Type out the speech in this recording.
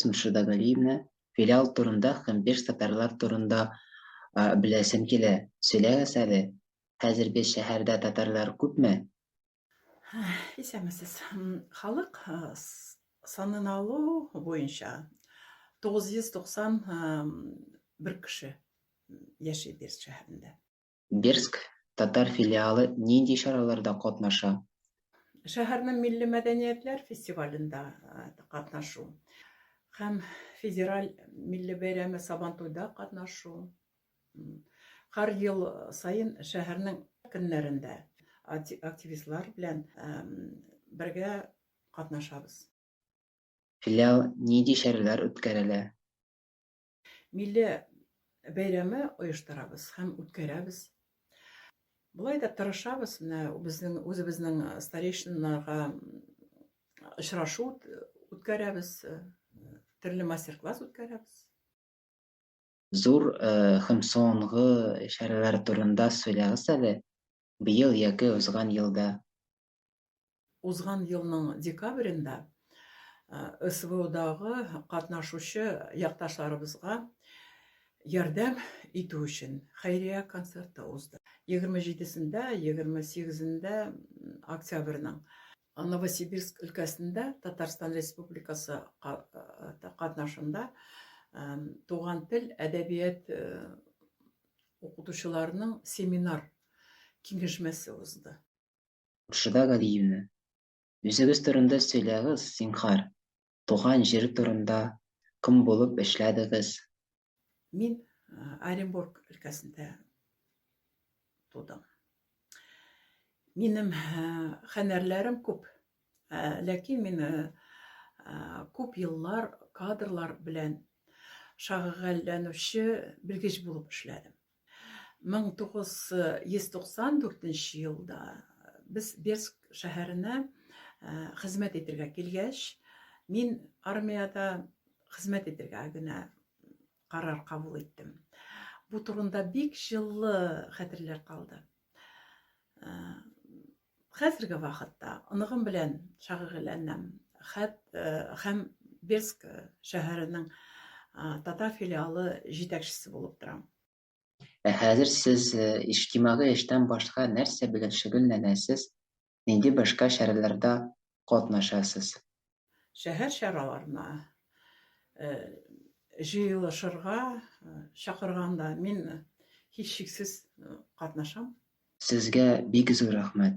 Бес Мөршидә Галиевна, филиал турында һәм беш татарлар турында беләсем килә. Сөйләгез әле. Хәзер без шәһәрдә татарлар күпме? Исәмесез. Халык санын алу буенча 991 кеше яши Бердск шәһәрендә. Бирск татар филиалы нинди чараларда катнаша? Шәһәрнең милли мәдәниятләр фестивалендә катнашу һәм федераль милли бәйрәме Сабантуйда катнашу. Һәр ел сайын шәһәрнең көннәрендә активистлар белән бергә катнашабыз. Филиал нинди чаралар үткәрәлә? Милли бәйрәме оештырабыз һәм үткәрәбез. Булай да тырышабыз, үзебезнең старейшиннарга очрашу үткәрәбез, төрле мастер-класс үткәрәбез. Зур һәм соңгы чаралар турында сөйләгез әле. Быел яки узган елда. Узган елның декабрендә СВОдагы катнашучы якташларыбызга ярдәм итү өчен хәйрия концерты узды. 27-сендә, 28-сендә октябрьнең Новосибирск өлкәсендә Татарстан Республикасы катнашында туган тел, әдәбият укытучыларының семинар киңәшмәсе узды. Мөршидә Галиевна, үзегез турында сөйләгез, зинһар. Туган җир турында кем булып эшләдегез? Мин Оренбург өлкәсендә тудым. Минем һөнәрләрем күп, ләкин мин күп еллар кадрлар белән шөгыльләнүче белгеч булып эшләдем. 1994 елда без Бердск шәһәренә хезмәт итәргә килгәч, мин армияда хезмәт итәргә генә карар кабул иттем. Бу турында бик җылы хәтерләр калды. Хәзерге вакытта аныгым белән шөгыльләнәм һәм Бердск шәһәренең татар филиалы җитәкчесе булып торам. Хәзер сез иҗтимагый эштән башка нәрсә белән шөгыльләнәсез? Нинди башка чараларда катнашасыз? Шәһәр чараларына җыелышырга чакырганда мин һичшиксез катнашам. Сезгә бик зур рәхмәт.